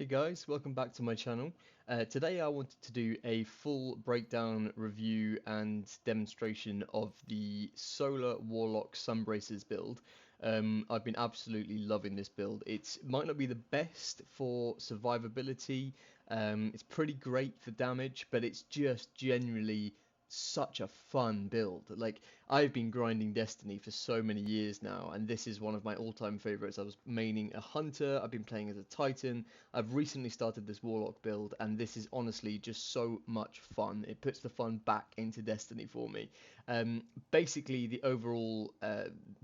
Hey guys, welcome back to my channel. Today I wanted to do a full breakdown, review and demonstration of the Solar Warlock Sunbracers build. I've been absolutely loving this build. It might not be the best for survivability, it's pretty great for damage, but it's just generally such a fun build. Like, I've been grinding Destiny for so many years now, and this is one of my all-time favorites. I was maining a hunter, I've been playing as a titan. I've recently started this warlock build, and this is honestly just so much fun. It puts the fun back into Destiny for me. Basically, the overall,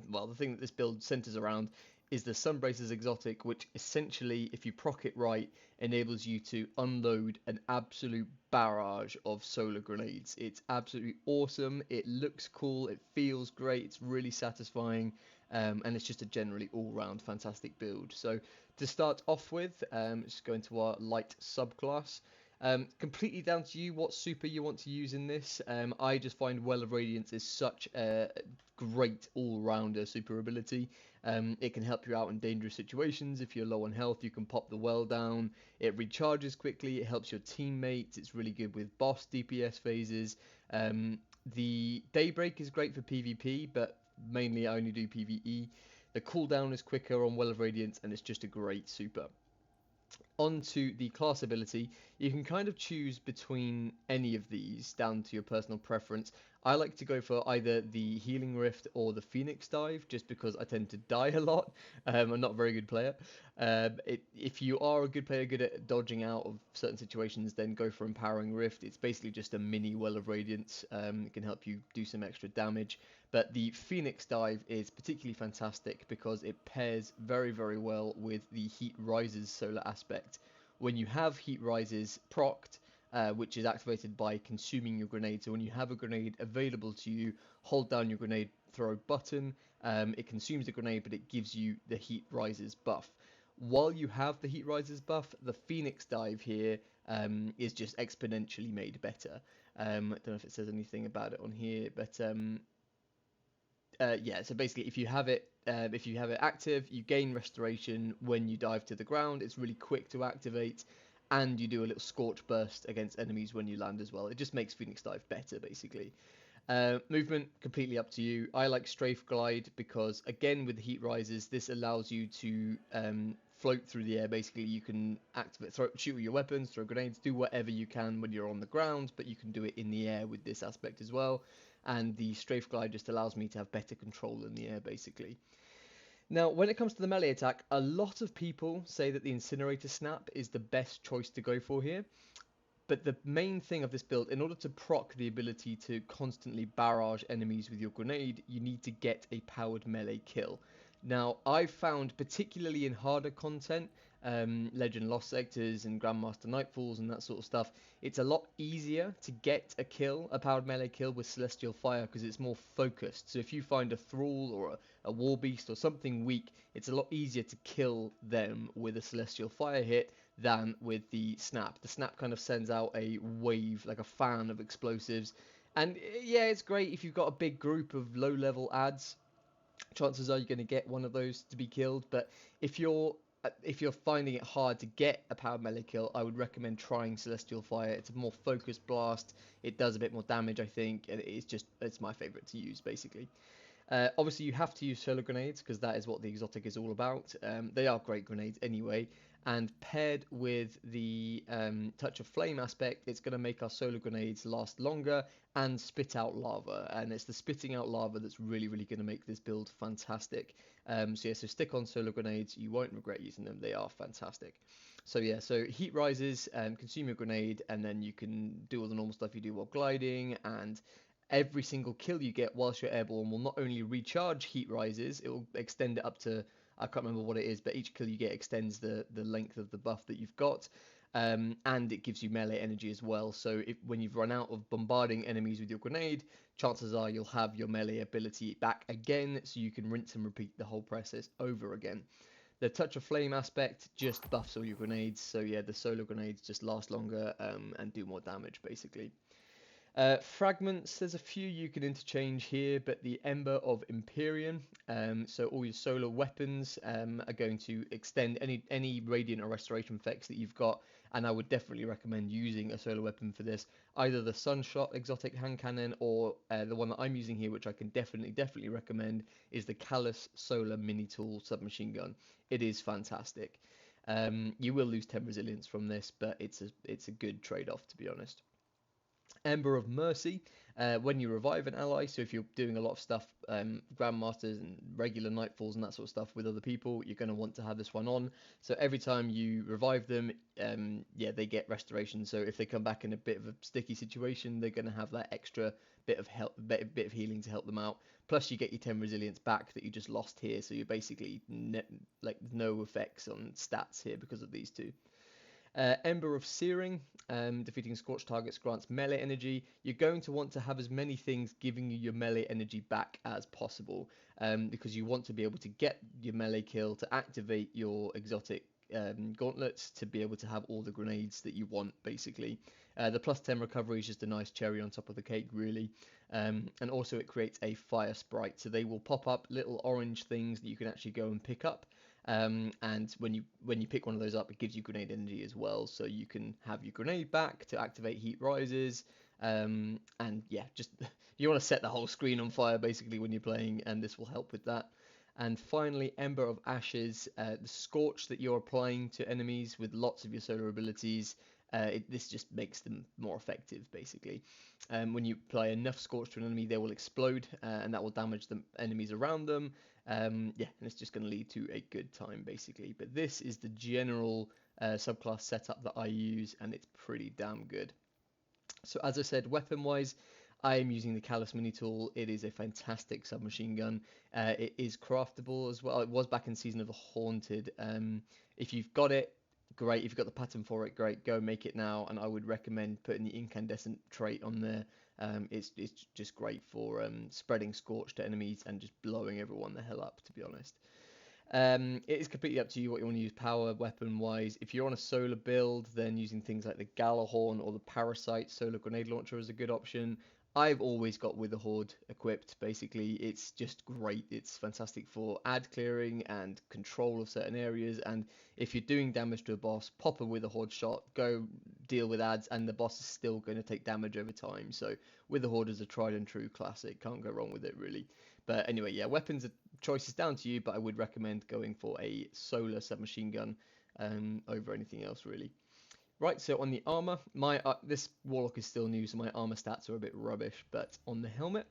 well, the thing that this build centers around is the Sunbracers exotic, which essentially, if you proc it right, enables you to unload an absolute barrage of solar grenades. It's absolutely awesome. It looks cool. It feels great. It's really satisfying. And it's just a generally all-round fantastic build. So to start off with, just go into our light subclass. Completely down to you what super you want to use in this. I just find Well of Radiance is such a great all-rounder super ability. It can help you out in dangerous situations. If you're low on health, you can pop the well down. It recharges quickly. It helps your teammates. It's really good with boss DPS phases. The Daybreak is great for PvP, but mainly I only do PvE. The cooldown is quicker on Well of Radiance, and it's just a great super. Onto the class ability, you can kind of choose between any of these down to your personal preference. I like to go for either the Healing Rift or the Phoenix Dive, just because I tend to die a lot. I'm not a very good player. If you are a good player, good at dodging out of certain situations, then go for Empowering Rift. It's basically just a mini Well of Radiance. It can help you do some extra damage. But the Phoenix Dive is particularly fantastic because it pairs very, very well with the Heat Rises solar aspect. When you have Heat Rises procced, which is activated by consuming your grenade. So when you have a grenade available to you, hold down your grenade throw button. It consumes the grenade, but it gives you the Heat Rises buff. While you have the Heat Rises buff, the Phoenix Dive here is just exponentially made better. I don't know if it says anything about it on here, but yeah, so basically if you have it active, you gain restoration when you dive to the ground. It's really quick to activate, and you do a little scorch burst against enemies when you land as well. It just makes Phoenix Dive better, basically. Movement, completely up to you. I like Strafe Glide because, again, with the Heat Rises, this allows you to float through the air. Basically, you can activate, shoot with your weapons, throw grenades, do whatever you can when you're on the ground, but you can do it in the air with this aspect as well. And the Strafe Glide just allows me to have better control in the air, basically. Now, when it comes to the melee attack, a lot of people say that the Incinerator Snap is the best choice to go for here. But the main thing of this build, in order to proc the ability to constantly barrage enemies with your grenade, you need to get a powered melee kill. Now, I've found, particularly in harder content, Legend Lost Sectors and Grandmaster Nightfalls and that sort of stuff, it's a lot easier to get a powered melee kill with Celestial Fire because it's more focused. So if you find a Thrall or a War Beast or something weak, it's a lot easier to kill them with a Celestial Fire hit than with the Snap. The Snap kind of sends out a wave, like a fan of explosives. And yeah, it's great if you've got a big group of low-level adds. Chances are you're going to get one of those to be killed. But if you're finding it hard to get a power melee kill, I would recommend trying Celestial Fire. It's a more focused blast. It does a bit more damage, I think, and it's my favorite to use, basically. Obviously, you have to use solar grenades because that is what the exotic is all about. They are great grenades anyway, and paired with the touch of flame aspect, it's going to make our solar grenades last longer and spit out lava. And it's the spitting out lava that's really, really going to make this build fantastic. So yeah, so stick on solar grenades. You won't regret using them. They are fantastic. So yeah, so Heat Rises, consume your grenade, and then you can do all the normal stuff you do while gliding, and every single kill you get whilst you're airborne will not only recharge Heat Rises, it will extend it up to, I can't remember what it is, but each kill you get extends the length of the buff that you've got. And it gives you melee energy as well. So when you've run out of bombarding enemies with your grenade, chances are you'll have your melee ability back again, so you can rinse and repeat the whole process over again. The touch of flame aspect just buffs all your grenades, so yeah, the solar grenades just last longer and do more damage, basically. Fragments, there's a few you can interchange here, but the Ember of Empyrean, so all your solar weapons are going to extend any radiant or restoration effects that you've got, and I would definitely recommend using a solar weapon for this, either the Sunshot exotic hand cannon or the one that I'm using here, which I can definitely recommend, is the Callus Solar Mini Tool Submachine Gun. It is fantastic. You will lose 10 resilience from this, but it's a good trade-off, to be honest. Ember of Mercy, when you revive an ally, so if you're doing a lot of stuff, Grandmasters and regular Nightfalls and that sort of stuff with other people, you're going to want to have this one on. So every time you revive them, yeah, they get restoration. So if they come back in a bit of a sticky situation, they're going to have that extra bit of help, bit of healing to help them out. Plus, you get your 10 resilience back that you just lost here, so you're basically like no effects on stats here because of these two. Ember of Searing, defeating scorched targets grants melee energy. You're going to want to have as many things giving you your melee energy back as possible, because you want to be able to get your melee kill to activate your exotic gauntlets to be able to have all the grenades that you want, basically. The plus 10 recovery is just a nice cherry on top of the cake, really. And also it creates a fire sprite, so they will pop up little orange things that you can actually go and pick up. And when you pick one of those up, it gives you grenade energy as well, so you can have your grenade back to activate heat rises. And yeah, just you want to set the whole screen on fire basically when you're playing, and this will help with that. And finally, Ember of Ashes, the scorch that you're applying to enemies with lots of your solar abilities. This just makes them more effective, basically. When you apply enough scorch to an enemy, they will explode, and that will damage the enemies around them. Yeah, and it's just going to lead to a good time, basically. But this is the general subclass setup that I use, and it's pretty damn good. So as I said, weapon-wise, I am using the Callus Mini Tool. It is a fantastic submachine gun. It is craftable as well. It was back in Season of the Haunted. If you've got it, great. If you've got the pattern for it, great. Go make it now, and I would recommend putting the incandescent trait on there. It's just great for spreading scorch to enemies and just blowing everyone the hell up, to be honest. It is completely up to you what you want to use power weapon wise. If you're on a solar build, then using things like the Galahorn or the Parasite solar grenade launcher is a good option. I've always got Witherhoard equipped, basically. It's just great. It's fantastic for ad clearing and control of certain areas. And if you're doing damage to a boss, pop a Witherhoard shot, go deal with ads, and the boss is still going to take damage over time. So Witherhoard is a tried and true classic. Can't go wrong with it, really. But anyway, yeah, weapons choice is down to you, but I would recommend going for a solar submachine gun over anything else, really. Right, so on the armor, this warlock is still new, so my armor stats are a bit rubbish. But on the helmet,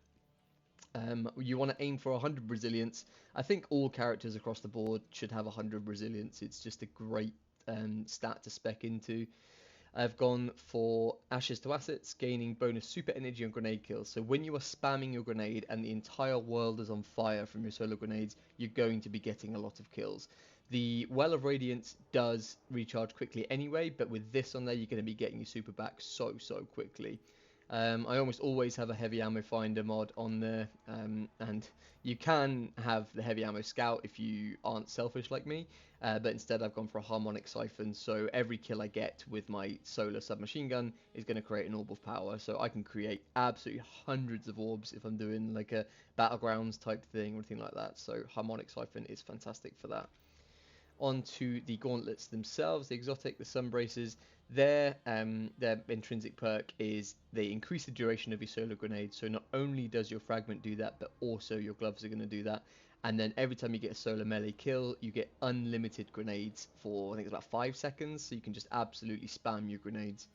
you want to aim for 100 resilience. I think all characters across the board should have 100 resilience. It's just a great stat to spec into. I've gone for Ashes to Assets, gaining bonus super energy on grenade kills. So when you are spamming your grenade and the entire world is on fire from your solar grenades, you're going to be getting a lot of kills. The Well of Radiance does recharge quickly anyway, but with this on there, you're going to be getting your super back so quickly. I almost always have a heavy ammo finder mod on there, and you can have the heavy ammo scout if you aren't selfish like me, but instead I've gone for a harmonic siphon, so every kill I get with my solar submachine gun is going to create an orb of power, so I can create absolutely hundreds of orbs if I'm doing like a battlegrounds type thing or anything like that, so harmonic siphon is fantastic for that. Onto the gauntlets themselves, the exotic, the sun braces. Their intrinsic perk is they increase the duration of your solar grenade. So not only does your fragment do that, but also your gloves are going to do that. And then every time you get a solar melee kill, you get unlimited grenades for, I think it's about 5 seconds. So you can just absolutely spam your grenades.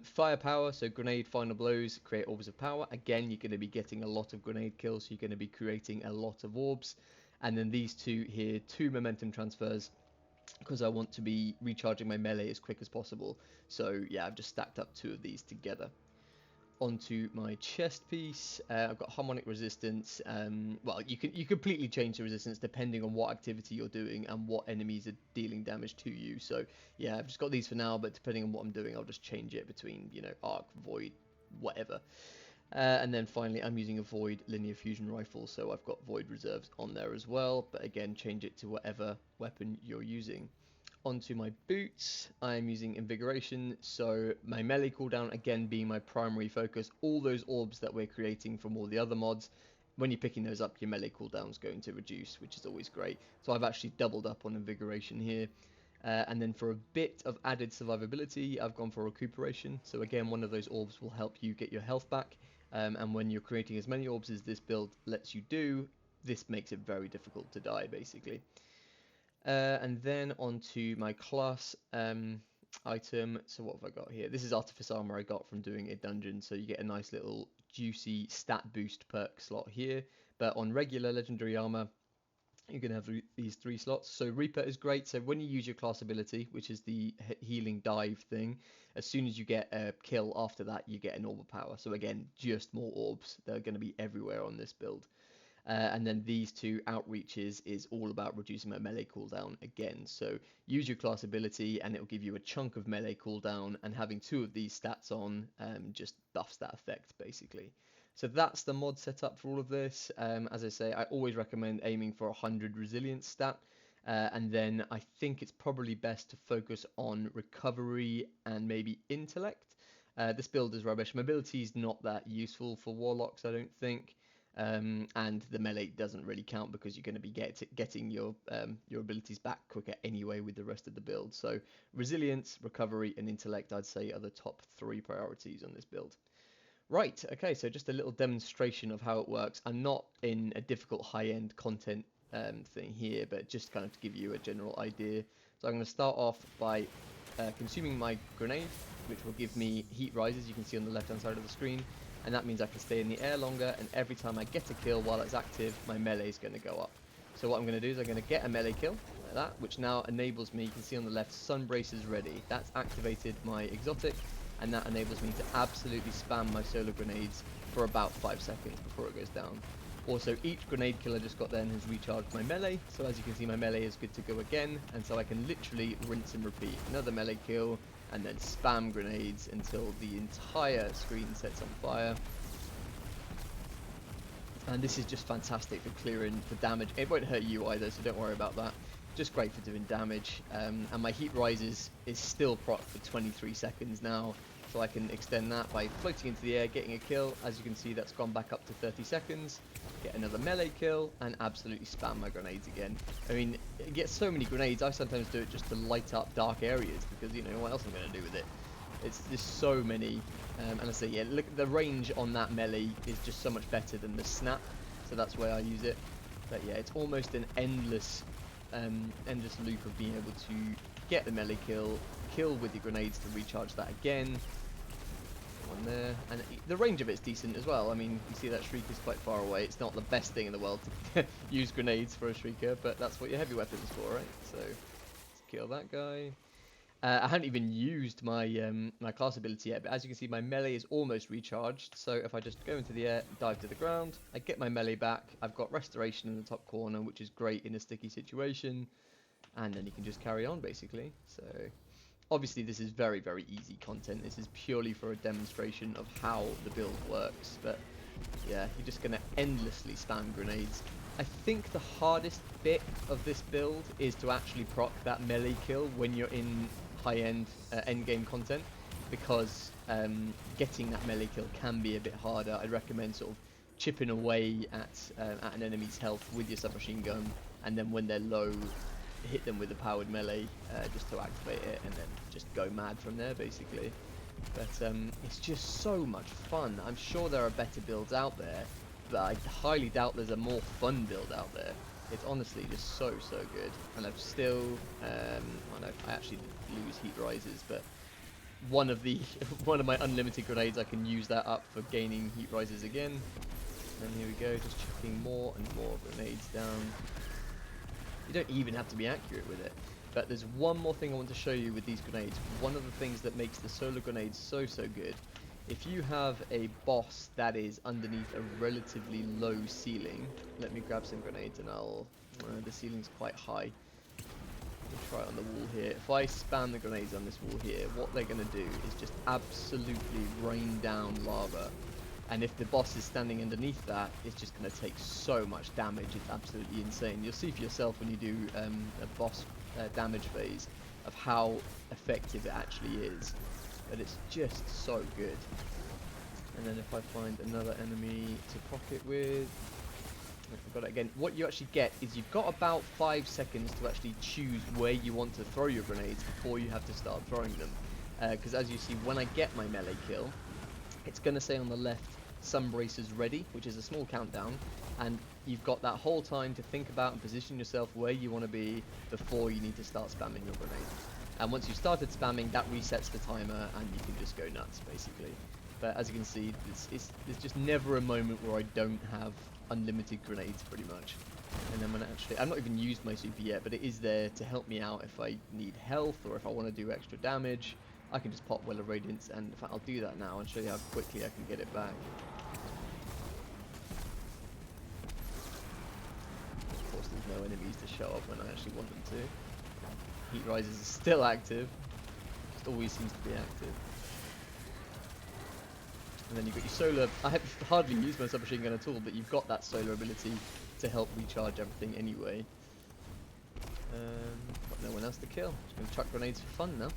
Firepower, so grenade final blows create orbs of power. Again, you're going to be getting a lot of grenade kills, so you're going to be creating a lot of orbs. And then these two here, 2 momentum transfers, because I want to be recharging my melee as quick as possible. So yeah, I've just stacked up 2 of these together. Onto my chest piece, I've got harmonic resistance. Well, you completely change the resistance depending on what activity you're doing and what enemies are dealing damage to you. So yeah, I've just got these for now, but depending on what I'm doing, I'll just change it between, you know, arc, void, whatever. And then finally, I'm using a Void linear fusion rifle, so I've got Void reserves on there as well, but again, change it to whatever weapon you're using. onto my boots, I'm using Invigoration, so my melee cooldown again being my primary focus. All those orbs that we're creating from all the other mods, when you're picking those up, your melee cooldown is going to reduce, which is always great. So I've actually doubled up on Invigoration here. And then for a bit of added survivability, I've gone for Recuperation. So again, one of those orbs will help you get your health back. And when you're creating as many orbs as this build lets you do, this makes it very difficult to die, basically. And then onto my class item. So what have I got here? This is Artifice Armor I got from doing a dungeon. So you get a nice little juicy stat boost perk slot here. But on regular Legendary Armor, you're going to have these 3 slots. So Reaper is great. So when you use your class ability, which is the healing dive thing, as soon as you get a kill after that, you get an orb of power. So again, just more orbs. They're going to be everywhere on this build. And then these 2 outreaches is all about reducing my melee cooldown again. So use your class ability and it will give you a chunk of melee cooldown, and having 2 of these stats on just buffs that effect basically. So that's the mod setup for all of this. As I say, I always recommend aiming for 100 resilience stat. And then I think it's probably best to focus on recovery and maybe intellect. This build is rubbish. Mobility is not that useful for warlocks, I don't think. And the melee doesn't really count because you're going to be getting your abilities back quicker anyway with the rest of the build. So resilience, recovery, and intellect, I'd say, are the top 3 priorities on this build. Right, okay, so just a little demonstration of how it works. I'm not in a difficult high-end content thing here, but just kind of to give you a general idea. So I'm going to start off by consuming my grenade, which will give me heat rises, you can see on the left-hand side of the screen. And that means I can stay in the air longer, and every time I get a kill while it's active, my melee is going to go up. So what I'm going to do is I'm going to get a melee kill, like that, which now enables me, you can see on the left, Sun Brace is ready. That's activated my exotic, and that enables me to absolutely spam my solar grenades for about 5 seconds before it goes down. Also, each grenade kill I just got then has recharged my melee, so as you can see my melee is good to go again, and so I can literally rinse and repeat. Another melee kill, and then spam grenades until the entire screen sets on fire. And this is just fantastic for clearing the damage. It won't hurt you either, so don't worry about that. Just great for doing damage. And my heat rises is still proc for 23 seconds now, so I can extend that by floating into the air, getting a kill. As you can see, that's gone back up to 30 seconds. Get another melee kill, and absolutely spam my grenades again. I mean, you get so many grenades, I sometimes do it just to light up dark areas, because, you know, what else am I going to do with it? It's just so many. And I say, yeah, look, the range on that melee is just so much better than the snap, so that's why I use it. But yeah, it's almost an endless loop of being able to get the melee kill with your grenades to recharge that again. One there, and the range of it's decent as well. I mean, you see that Shrieker's quite far away. It's not the best thing in the world to use grenades for a Shrieker, but that's what your heavy weapon's for, right? So let's kill that guy. I haven't even used my my class ability yet, but as you can see, my melee is almost recharged. So if I just go into the air, dive to the ground, I get my melee back. I've got restoration in the top corner, which is great in a sticky situation, and then you can just carry on basically. So obviously this is very, very easy content. This is purely for a demonstration of how the build works, but yeah, you're just gonna endlessly spam grenades. I think the hardest bit of this build is to actually proc that melee kill when you're in high-end endgame content, because getting that melee kill can be a bit harder. I'd recommend sort of chipping away at an enemy's health with your submachine gun, and then when they're low, hit them with a powered melee just to activate it, and then just go mad from there basically. But it's just so much fun. I'm sure there are better builds out there, but I highly doubt there's a more fun build out there. It's honestly just so good. And I've still oh no, I actually did lose heat rises, but one of my unlimited grenades, I can use that up for gaining heat rises again. And here we go, just chucking more and more grenades down. You don't even have to be accurate with it. But there's one more thing I want to show you with these grenades. One of the things that makes the solar grenades so good, if you have a boss that is underneath a relatively low ceiling, let me grab some grenades and I'll, the ceiling's quite high. Let me try it on the wall here. If I spam the grenades on this wall here, what they're going to do is just absolutely rain down lava. And if the boss is standing underneath that, it's just going to take so much damage. It's absolutely insane. You'll see for yourself when you do a boss damage phase. of how effective it actually is. But it's just so good. And then if I find another enemy to proc it with, I forgot it again. What you actually get is you've got about 5 seconds to actually choose where you want to throw your grenades before you have to start throwing them. Because as you see, when I get my melee kill, it's going to say on the left, Sunbracer's ready, which is a small countdown, and you've got that whole time to think about and position yourself where you want to be before you need to start spamming your grenade. And once you've started spamming, that resets the timer, and you can just go nuts, basically. But as you can see, there's just never a moment where I don't have unlimited grenades, pretty much. And then when I've not even used my super yet, but it is there to help me out if I need health or if I want to do extra damage. I can just pop Well of Radiance, and in fact I'll do that now and show you how quickly I can get it back. Of course there's no enemies to show up when I actually want them to. Heat Rises is still active, just always seems to be active. And then you've got your solar. I have hardly used my submachine gun at all, but you've got that solar ability to help recharge everything anyway. Got no one else to kill. Just going to chuck grenades for fun now.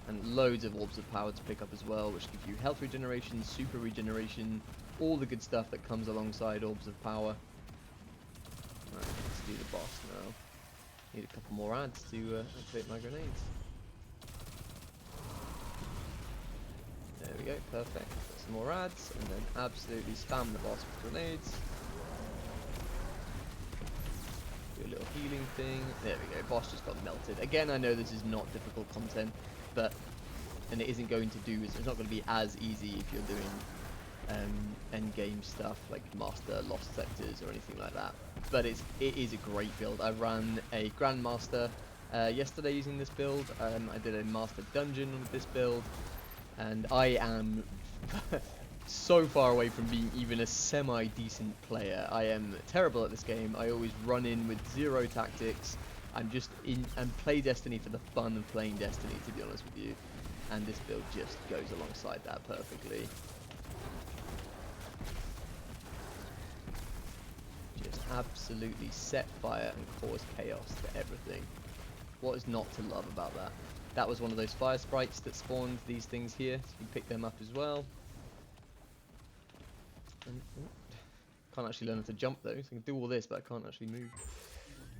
And loads of orbs of power to pick up as well, which give you health regeneration, super regeneration, all the good stuff that comes alongside orbs of power. Right, let's do the boss now. Need a couple more ads to activate my grenades. There we go, perfect. Got some more ads, and then absolutely spam the boss with grenades. Do a little healing thing. There we go, boss just got melted. Again, I know this is not difficult content, and it isn't going to do, it's not going to be as easy if you're doing end game stuff like Master, Lost Sectors or anything like that. But it is a great build. I ran a Grandmaster yesterday using this build. I did a Master Dungeon with this build, and I am so far away from being even a semi-decent player. I am terrible at this game. I always run in with zero tactics. I'm just in and play Destiny for the fun of playing Destiny, to be honest with you. And this build just goes alongside that perfectly. Just absolutely set fire and cause chaos to everything. What is not to love about that? That was one of those fire sprites that spawned these things here, so you can pick them up as well. And, can't actually learn how to jump though, so I can do all this, but I can't actually move.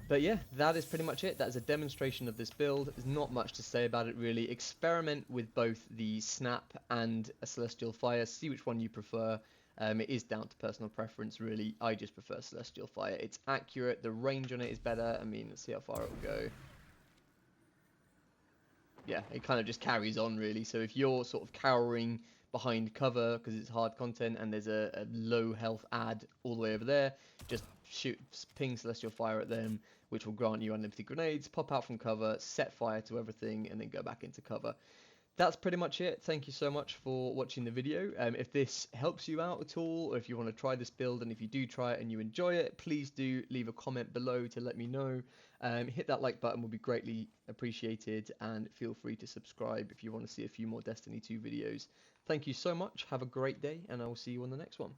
But yeah, that is pretty much it. That is a demonstration of this build. There's not much to say about it really. Experiment with both the Snap and a Celestial Fire. See which one you prefer. It is down to personal preference really. I just prefer Celestial Fire. It's accurate. The range on it is better. I mean, let's see how far it will go. Yeah, it kind of just carries on really. So if you're sort of cowering behind cover because it's hard content and there's a low health ad all the way over there, just ping Celestial Fire at them, which will grant you unlimited grenades, pop out from cover, set fire to everything, and then go back into cover. That's pretty much it. Thank you so much for watching the video. If this helps you out at all, or if you want to try this build, and if you do try it and you enjoy it, please do leave a comment below to let me know. Hit that like button, will be greatly appreciated, and feel free to subscribe if you want to see a few more Destiny 2 videos. Thank you so much. Have a great day, and I will see you on the next one.